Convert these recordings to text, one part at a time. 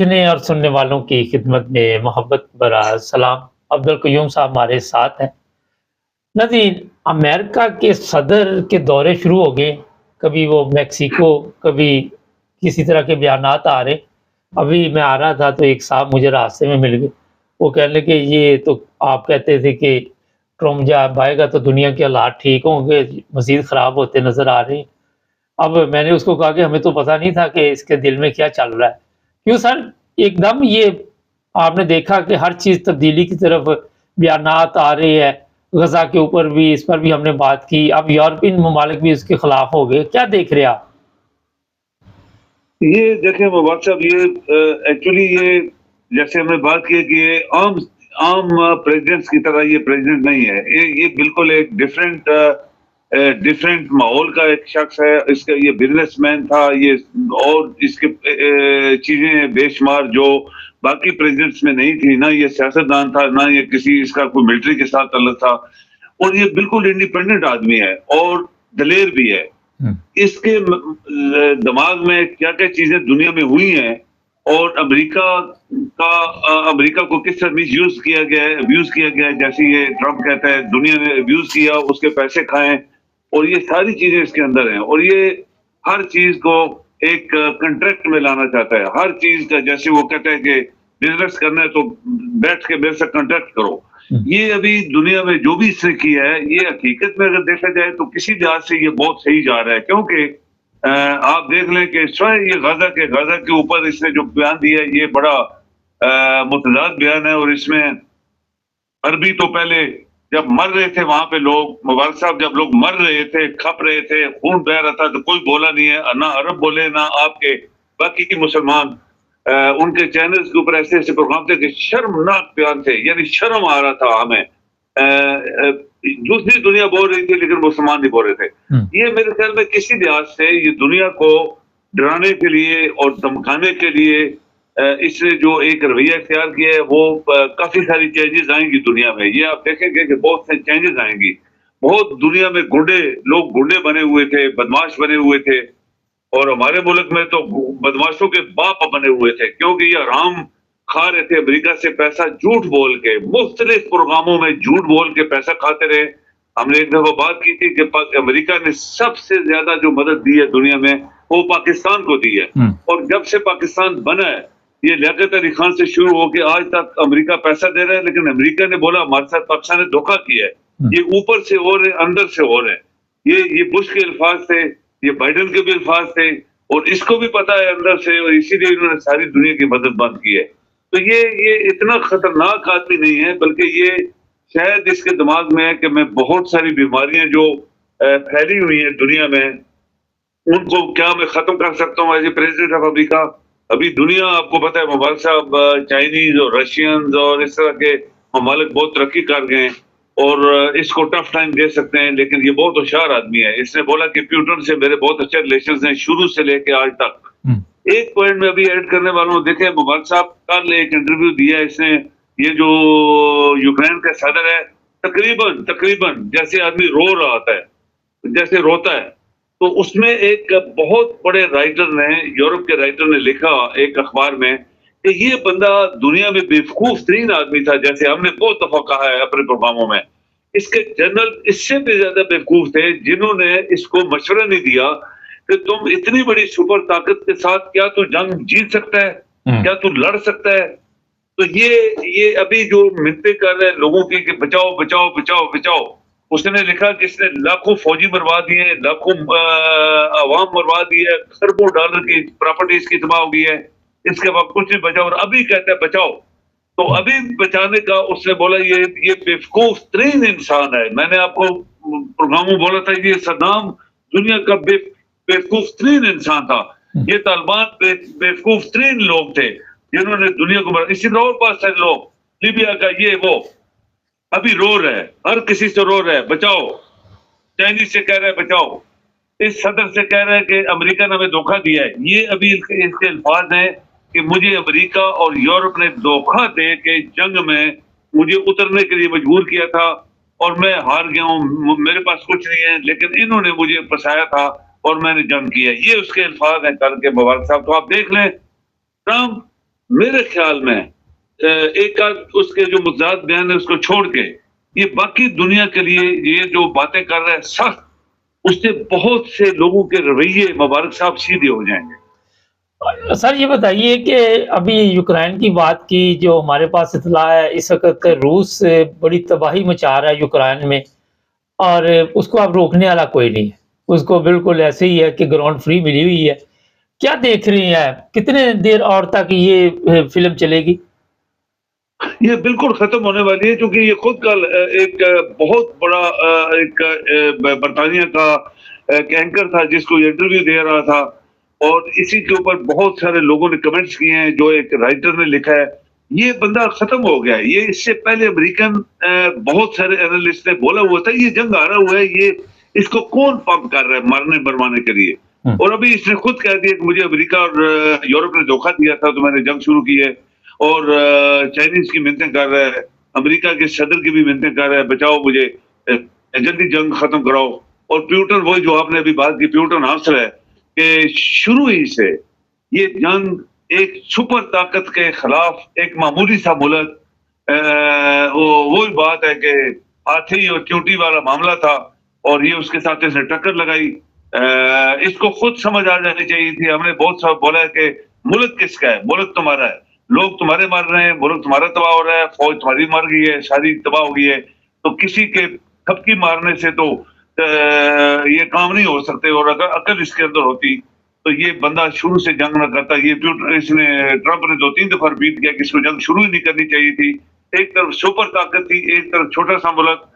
देखने और सुनने वालों की खिदमत में मोहब्बत भरा सलाम। अब्दुल कयूम साहब हमारे साथ हैं। नाज़रीन, अमेरिका के सदर के दौरे शुरू हो गए। कभी वो मेक्सिको, कभी किसी तरह के बयानात आ रहे। अभी मैं आ रहा था तो एक साहब मुझे रास्ते में मिल गए। वो कहने लगे ये तो आप कहते थे कि ट्रम्प जब आएगा तो दुनिया के हालात ठीक होंगे, मज़ीद ख़राब होते नज़र आ रहे हैं। अब मैंने उसको कहा कि हमें तो पता नहीं था कि इसके दिल में क्या चल रहा है। क्यों सर, एकदम ये आपने देखा कि हर चीज़ तब्दीली की तरफ बयानात आ रहे हैं। गज़ा के ऊपर भी, इस पर भी हमने बात की। अब यूरोपियन ममालिक भी इसके खिलाफ हो गए। क्या देख रहे हैं आप? ये देखें मुबारक साहब, ये एक्चुअली ये जैसे हमने बात की कि ये आम आम प्रेसिडेंट्स की तरह ये प्रेसिडेंट नहीं है। ये बिल्कुल एक डिफरेंट माहौल का एक शख्स है। इसका ये बिजनेसमैन था, ये और इसके चीजें बेशुमार जो बाकी प्रेसिडेंट्स में नहीं थी। ना ये सियासतदान था, ना ये किसी इसका कोई मिलिट्री के साथ ताल्लुक था, और ये बिल्कुल इंडिपेंडेंट आदमी है और दलेर भी है। इसके दिमाग में क्या क्या चीजें दुनिया में हुई हैं और अमेरिका को किस तरह मिस यूज किया गया है, अब्यूज किया गया है। जैसे ये ट्रम्प कहता है दुनिया ने अब्यूज किया, उसके पैसे खाएं, और ये सारी चीजें इसके अंदर हैं। और ये हर चीज को एक कंट्रैक्ट में लाना चाहता है। हर चीज का, जैसे वो कहता है कि बिजनेस करना है तो बैठ के मेरे से कंट्रैक्ट करो। ये अभी दुनिया में जो भी इसने किया है, ये हकीकत में अगर देखा जाए तो किसी लिहाज से ये बहुत सही जा रहा है। क्योंकि आप देख लें कि स्वयं ये गजा के ऊपर इसने जो बयान दिया है, ये बड़ा मुतजाद बयान है। और इसमें अरबी तो पहले जब मर रहे थे वहां पे लोग, मुबारक साहब, जब लोग मर रहे थे, खप रहे थे, खून बह रहा था, तो कोई बोला नहीं है। ना अरब बोले, ना आपके बाकी के मुसलमान। उनके चैनल्स के ऊपर ऐसे ऐसे प्रोग्राम थे कि शर्मनाक बयान थे, यानी शर्म आ रहा था हमें। दूसरी दुनिया बोल रही थी लेकिन मुसलमान नहीं बोल रहे थे। ये मेरे ख्याल में किसी लिहाज से ये दुनिया को डराने के लिए और धमकाने के लिए इसने जो एक रवैया इख्तियार किया है, वो काफी सारी चेंजेस आएंगी दुनिया में। ये आप देखेंगे कि बहुत से चेंजेस आएंगी। बहुत दुनिया में लोग गुंडे बने हुए थे, बदमाश बने हुए थे, और हमारे मुल्क में तो बदमाशों के बाप बने हुए थे, क्योंकि ये हराम खा रहे थे अमेरिका से पैसा झूठ बोल के, मुख्तलिफ प्रोग्रामों में झूठ बोल के पैसा खाते रहे। हमने एक दफा बात की थी कि अमेरिका ने सबसे ज्यादा जो मदद दी है दुनिया में, वो पाकिस्तान को दी है। और जब से पाकिस्तान बना है, ये लियाकत अली खान से शुरू होकर आज तक अमेरिका पैसा दे रहा है, लेकिन अमेरिका ने बोला हमारे साथ पाकिस्तान ने धोखा किया है। ये ऊपर से हो रहे, अंदर से हो रहे। ये बुश के अल्फाज थे, ये बाइडन के भी अल्फाज थे, और इसको भी पता है अंदर से, और इसीलिए इन्होंने सारी दुनिया की मदद बंद की है। तो ये इतना खतरनाक आदमी नहीं है, बल्कि ये शायद इसके दिमाग में है कि मैं बहुत सारी बीमारियां जो फैली हुई हैं दुनिया में, उनको क्या मैं खत्म कर सकता हूँ as a president of America. अभी दुनिया, आपको पता है मुबारक साहब, चाइनीज और रशियंस और इस तरह के ममालिक बहुत तरक्की कर गए हैं और इसको टफ टाइम दे सकते हैं। लेकिन ये बहुत होशियार आदमी है। इसने बोला कि प्यूटन से मेरे बहुत अच्छे रिलेशन हैं शुरू से लेके आज तक। एक पॉइंट में अभी ऐड करने वालों हूँ, देखे मुबारक साहब कल एक इंटरव्यू दिया है इसने, ये जो यूक्रेन का सदर है, तकरीबन जैसे आदमी रो रहा होता है, जैसे रोता है, तो उसमें एक बहुत बड़े राइटर ने, यूरोप के राइटर ने लिखा एक अखबार में कि ये बंदा दुनिया में बेवकूफ तरीन आदमी था। जैसे हमने बहुत दफा कहा है अपने प्रोग्रामों में, इसके जनरल इससे भी ज्यादा बेवकूफ थे, जिन्होंने इसको मशवरा नहीं दिया कि तुम इतनी बड़ी सुपर ताकत के साथ क्या तू जंग जीत सकता है, क्या तू लड़ सकता है। तो ये अभी जो मिन्नतें कर रहे हैं लोगों की कि बचाओ बचाओ बचाओ बचाओ, उसने लिखा कि इसने लाखों फौजी मरवा दिए, लाखों अवाम मरवा दी है, खरबों डॉलर की प्रॉपर्टी इसकी तबाह हो गई है, इसके बाद कुछ नहीं बचा, और अभी कहता है बचाओ। तो अभी बचाने का उसने बोला ये बेवकूफ तरीन इंसान है। मैंने आपको प्रोग्राम में बोला था ये सद्दाम दुनिया का बेवकूफ तरीन इंसान था। ये तालिबान बेवकूफ तरीन लोग थे जिन्होंने दुनिया को, इसी तरह और पास सारे लोग, लीबिया का ये वो, अभी रो रहे हैं, हर किसी से रो रहे हैं बचाओ। चाइनीज से कह रहे हैं बचाओ, इस सदर से कह रहे हैं कि अमेरिका ने हमें धोखा दिया है। ये अभी इसके अल्फाज हैं कि मुझे अमेरिका और यूरोप ने धोखा दे के जंग में मुझे उतरने के लिए मजबूर किया था और मैं हार गया हूँ, मेरे पास कुछ नहीं है, लेकिन इन्होंने मुझे फंसाया था और मैंने जंग किया। ये उसके अल्फाज हैं कल के मुबारक साहब। तो आप देख लें, ट्रम्प मेरे ख्याल में एक आध उसके जो मुद्दात बयान है उसको छोड़ के ये बाकी दुनिया के लिए ये जो बातें कर रहे हैं सख्त, उससे बहुत से लोगों के रवैये मुबारक साहब सीधे हो जाएंगे। सर ये बताइए कि अभी यूक्रेन की बात की, जो हमारे पास इत्तला है इस वक़्त रूस बड़ी तबाही मचा रहा है यूक्रेन में, और उसको अब रोकने वाला कोई नहीं है। उसको बिल्कुल ऐसे ही है कि ग्राउंड फ्री मिली हुई है। क्या देख रही हैं आप? कितने देर और तक ये फ़िल्म चलेगी? ये बिल्कुल खत्म होने वाली है क्योंकि ये खुद कल एक बहुत बड़ा बरतानिया का एक एंकर था जिसको ये इंटरव्यू दे रहा था और इसी के ऊपर बहुत सारे लोगों ने कमेंट्स किए हैं, जो एक राइटर ने लिखा है ये बंदा खत्म हो गया है। ये इससे पहले अमेरिकन बहुत सारे एनालिस्ट ने बोला हुआ था ये जंग हारा हुआ है, ये इसको कौन पंप कर रहा है मारने मरवाने के लिए। और अभी इसने खुद कह दिया कि मुझे अमेरिका और यूरोप ने धोखा दिया था तो मैंने जंग शुरू की है। और चाइनीज की मिन्नतें कर रहा है, अमेरिका के सदर की भी मिन्नतें कर रहा है, बचाओ मुझे, जल्दी जंग खत्म कराओ। और प्यूटन, वही जो आपने अभी बात की, प्यूटन हंस रहा है कि शुरू ही से ये जंग एक सुपर ताकत के खिलाफ एक मामूली सा मुल्क, वही बात है कि हाथी और चोटी वाला मामला था और ये उसके साथ इसने टक्कर लगाई। इसको खुद समझ आ जानी चाहिए थी। हमने बहुत सा बोला है कि मुल्क किसका है, मुल्क तुम्हारा है, लोग तुम्हारे मर रहे हैं, मुल्क तुम्हारा तबाह हो रहा है, फौज तुम्हारी मर गई है, सारी तबाह हो गई है, तो किसी के थपकी मारने से तो ये काम नहीं हो सकते। और अगर अकल इसके अंदर होती तो ये बंदा शुरू से जंग न करता। ये इसने ट्रंप ने 2-3 दफा रिपीट किया कि इसको जंग शुरू ही नहीं करनी चाहिए थी। एक तरफ सुपर ताकत थी, एक तरफ छोटा सा मुल्क,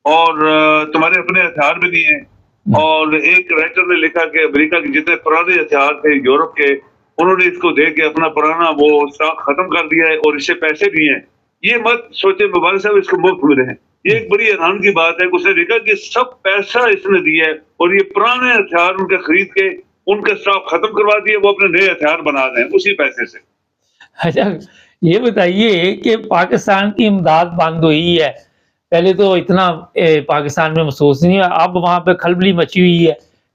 और तुम्हारे अपने हथियार भी नहीं है। और एक राइटर ने लिखा कि अमेरिका के जितने पुराने हथियार थे यूरोप के, उन्होंने इसको दे के अपना पुराना वो स्टॉक खत्म कर दिया है और इससे पैसे भी हैं। ये मत सोचे मुबारक साहब इसको मुफ्त मिले हैं। ये एक बड़ी हैरान की बात है। उसने देखा कि सब पैसा इसने दिया है और ये पुराने हथियार उनके खरीद के उनका स्टॉक खत्म करवा दिए, वो अपने नए हथियार बना रहे हैं उसी पैसे से। अच्छा, ये बताइए कि पाकिस्तान की इमदाद बंद हुई है। पहले तो इतना पाकिस्तान में महसूस नहीं हुआ, अब वहाँ पे खलबली मची हुई है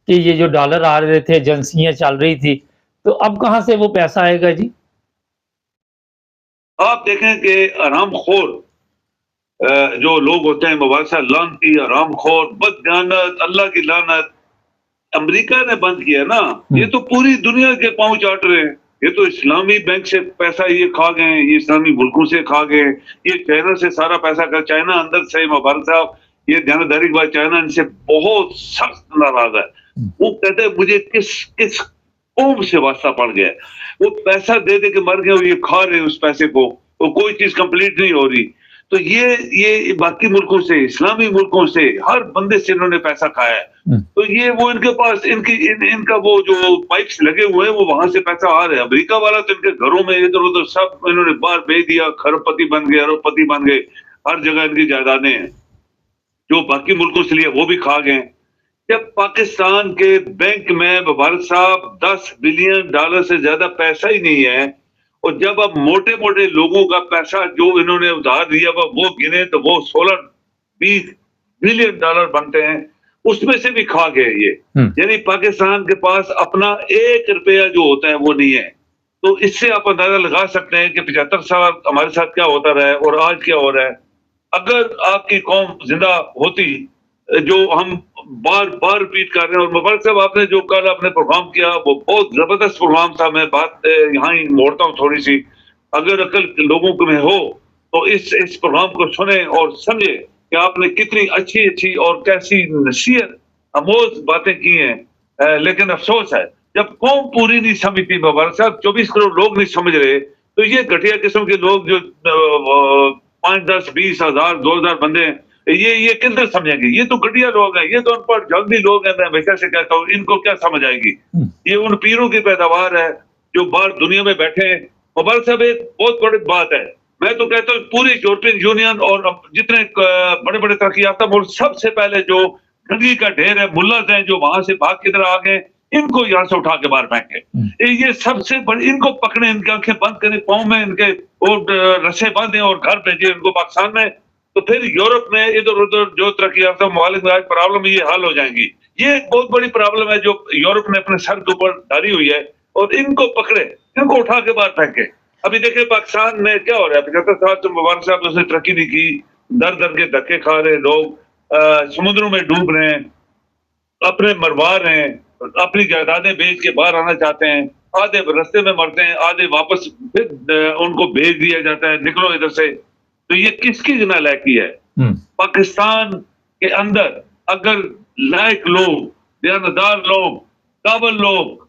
कि ये जो डॉलर आ रहे थे, एजेंसियाँ चल रही थी, तो अब कहाँ से वो पैसा आएगा जी? आप देखें कि हरामखोर जो लोग होते हैं, मुबारक साहब, लानती, हरामखोर, बददियानत, अल्लाह की लानत, अमेरिका ने बंद किया ना, ये तो पूरी दुनिया के पांव चाट रहे हैं। ये तो इस्लामी बैंक से पैसा ये खा गए, ये इस्लामी मुल्कों से खा गए, ये चाइना से सारा पैसा कर, चाइना अंदर से मुबारक साहब, ये ध्यानदारी के बाद चाइना इनसे बहुत सख्त नाराज है। वो कहते हैं मुझे किस किस कौम से वास्ता पड़ गया है। वो पैसा दे दे के मर गए और ये खा रहे उस पैसे को, वो कोई चीज कंप्लीट नहीं हो रही। तो ये बाकी मुल्कों से, इस्लामी मुल्कों से, हर बंदे से इन्होंने पैसा खाया है। तो ये वो इनके पास इनका वो जो पाइप्स लगे हुए हैं वो वहां से पैसा आ रहा है। अमेरिका वाला तो इनके घरों में इधर उधर सब इन्होंने बाहर भेज दिया, खरबपति बन गए, अरबपति बन गए, हर जगह इनकी जायदादें हैं। जो बाकी मुल्कों से लिए वो भी खा गए। जब पाकिस्तान के बैंक में मुबारक साहब $10 बिलियन से ज्यादा पैसा ही नहीं है, और जब अब मोटे मोटे लोगों का पैसा जो इन्होंने उधार दिया वो गिने तो वो $16-20 बिलियन बनते हैं, उसमें से भी खा गए ये। यानी पाकिस्तान के पास अपना 1 रुपया जो होता है वो नहीं है। तो इससे आप अंदाजा लगा सकते हैं कि 75 साल हमारे साथ क्या होता रहा है और आज क्या हो रहा है। अगर आपकी कौम जिंदा होती, जो हम बार बार रिपीट कर रहे हैं, और मुबारक साहब आपने जो कल आपने प्रोग्राम किया वो बहुत जबरदस्त प्रोग्राम था। मैं बात यहाँ ही मोड़ता हूँ थोड़ी सी, अगर अकल लोगों को में हो तो इस प्रोग्राम को सुने और समझे कि आपने कितनी अच्छी अच्छी और कैसी नसीहत आमोज बातें की हैं। लेकिन अफसोस है जब कौम पूरी नहीं समझती, मुबारक साहब 24 करोड़ लोग नहीं समझ रहे, तो ये घटिया किस्म के लोग जो 5, 10, 20 हजार 2000 बंदे, ये किधर समझेंगे। ये तो घटिया लोग हैं, ये तो अनपढ़ जल्दी लोग हैं। मैं हमेशा से कहता हूँ इनको क्या समझ आएगी। ये उन पीरों की पैदावार है जो बाहर दुनिया में बैठे हैं। मुबारक साहब एक बहुत बड़ी बात है, मैं तो कहता हूँ पूरी यूरोपियन यूनियन और जितने बड़े बड़े तरक्की याफ्ता मुल्क, सबसे पहले जो गंदगी का ढेर है, मुल्लाज हैं जो वहां से भाग की तरह आ गए, इनको यहाँ से उठा के बाहर फेंके। ये सबसे बड़ी, इनको पकड़े, इनकी आंखें बंद करें, पाँव में इनके और रस्से बांधे और घर भेजे इनको पाकिस्तान में। तो फिर यूरोप में इधर उधर जो तरक्की याफ्ता ममालिक में आज प्रॉब्लम ये हल हो जाएंगी। ये एक बहुत बड़ी प्रॉब्लम है जो यूरोप ने अपने सर के ऊपर डाली हुई है, और इनको पकड़े, इनको उठा के बाहर फेंके। अभी देखिए पाकिस्तान में क्या हो रहा है, 75 साल से मुबारक साहब ने उसने तरक्की नहीं की, दर दर के धक्के खा रहे लोग, समुद्रों में डूब रहे हैं, अपने मरवा रहे हैं, अपनी जायदादें बेच के बाहर आना चाहते हैं, आधे रास्ते में मरते हैं, आधे वापस फिर उनको भेज दिया जाता है, निकलो इधर से। तो ये किसकी नालायकी है? पाकिस्तान के अंदर अगर लायक लोग, दयानतदार लोग, काबिल लोग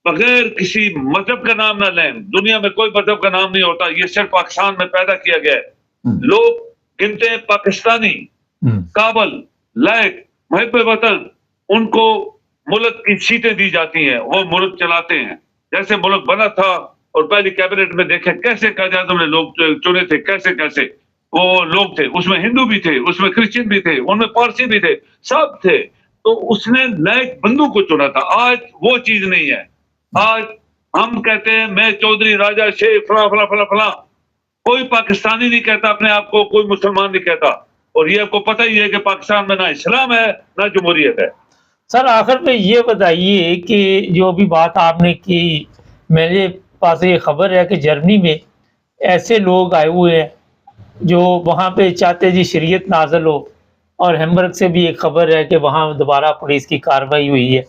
बगैर किसी मजहब का नाम ना लें, दुनिया में कोई मजहब का नाम नहीं होता, ये सिर्फ पाकिस्तान में पैदा किया गया है। लोग गिनते हैं पाकिस्तानी, काबिल, लायक, महब वतन, उनको मुल्क की सीटें दी जाती हैं, वो मुल्क चलाते हैं। जैसे मुल्क बना था और पहली कैबिनेट में देखे कैसे कायदे लोग चुने थे, कैसे कैसे वो लोग थे, उसमें हिंदू भी थे, उसमें क्रिश्चियन भी थे, उनमें पारसी भी थे, सब थे। तो उसने लायक बंदू को चुना था। आज वो चीज नहीं है। आज हम कहते हैं मैं चौधरी राजा शेख फला फला फला फला, कोई पाकिस्तानी नहीं कहता अपने आप को, कोई मुसलमान नहीं कहता। और ये आपको पता ही है कि पाकिस्तान में ना इस्लाम है ना जमहूरियत है। सर आखिर में ये बताइए कि जो भी बात आपने की, मेरे पास ये खबर है कि जर्मनी में ऐसे लोग आए हुए हैं जो वहाँ पे चाहते जी शरीयत नाज़िल हो, और हैम्बर्ग से भी एक खबर है कि वहाँ दोबारा पुलिस की कार्रवाई हुई है।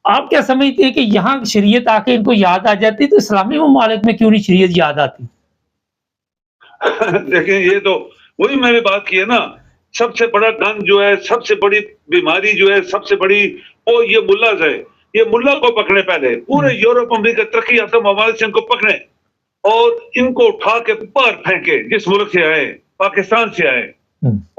आप क्या समझते हैं कि यहाँ शरीयत आके इनको याद आ जाती, तो इस्लामी ममालिक में क्यों नहीं शरीयत याद आती? देखिए ये तो वही मैंने बात की है ना, सबसे बड़ा गंद जो है, सबसे बड़ी बीमारी जो है, सबसे बड़ी वो ये मुल्लाज है। ये मुल्ला को पकड़े पहले, पूरे यूरोप अमेरिका तरक्की याफ्ता ममालिक से इनको पकड़े और इनको उठा के बाहर फेंके, जिस मुल्क से आए, पाकिस्तान से आए,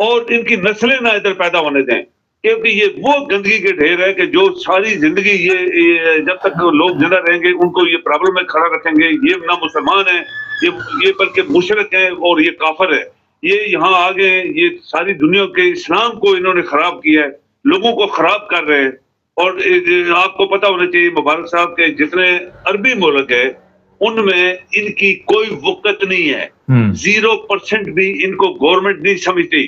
और इनकी नस्लें ना इधर पैदा होने दें, क्योंकि ये वो गंदगी के ढेर है कि जो सारी जिंदगी ये जब तक लोग जिंदा रहेंगे उनको ये प्रॉब्लम में खड़ा रखेंगे। ये ना मुसलमान है, ये बल्कि मुशरिक है और ये काफिर है। ये यहाँ आ गए, ये सारी दुनिया के इस्लाम को इन्होंने खराब किया है, लोगों को खराब कर रहे हैं। और आपको पता होना चाहिए मुबारक साहब के जितने अरबी मुल्क है उनमें इनकी कोई वक़्त नहीं है, 0% भी इनको गवर्नमेंट नहीं समझती।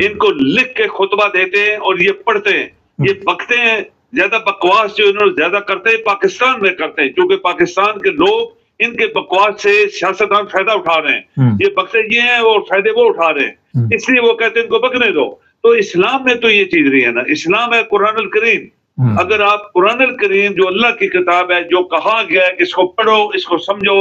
इनको लिख के खुतबा देते हैं और ये पढ़ते हैं, ये बकते हैं। ज्यादा बकवास जो इन्होंने ज्यादा करते हैं पाकिस्तान में करते हैं, क्योंकि पाकिस्तान के लोग इनके बकवास से सियासतदान फायदा उठा रहे हैं। ये बकते ये हैं और फायदे वो उठा रहे हैं, इसलिए वो कहते हैं इनको बकने दो। तो इस्लाम में तो ये चीज नहीं है ना, इस्लाम है कुरान अल करीम। अगर आप कुरान अल करीम जो अल्लाह की किताब है, जो कहा गया है इसको पढ़ो, इसको समझो,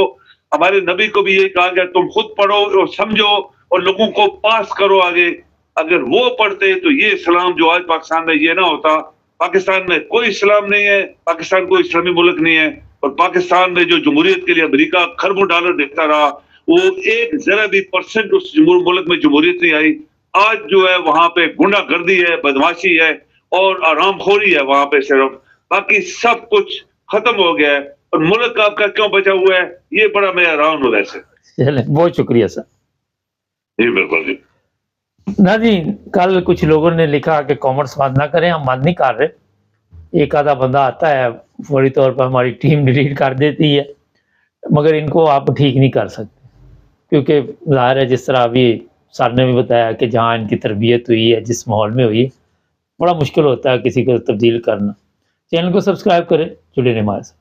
हमारे नबी को भी ये कहा गया तुम खुद पढ़ो और समझो और लोगों को पास करो आगे। अगर वो पढ़ते तो ये इस्लाम जो आज पाकिस्तान में ये ना होता। पाकिस्तान में कोई इस्लाम नहीं है, पाकिस्तान कोई इस्लामी मुल्क नहीं है। और पाकिस्तान में जो जमहूरियत के लिए अमेरिका खरबों डॉलर देता रहा, वो एक जरा भी % उस मुल्क में जमहूरियत नहीं आई। आज जो है वहां पे गुंडागर्दी है, बदमाशी है और आरामखोरी है वहां पे सिर्फ, बाकी सब कुछ खत्म हो गया है। और मुल्क आपका क्यों बचा हुआ है, ये बड़ा मैं हैरान हूं वैसे। चले, बहुत शुक्रिया सर। जी बिल्कुल जी। नाज़रीन, कल कुछ लोगों ने लिखा कि कॉमेंट्स बंद ना करें, हम बंद नहीं कर रहे। एक आधा बंदा आता है, फौरी तौर पर हमारी टीम डिलीट कर देती है, मगर इनको आप ठीक नहीं कर सकते, क्योंकि ज़ाहिर है जिस तरह अभी सर ने भी बताया कि जहाँ इनकी तरबियत हुई है, जिस माहौल में हुई है, बड़ा मुश्किल होता है किसी को तब्दील करना। चैनल को सब्सक्राइब करें, जुड़े रहें हमारे साथ।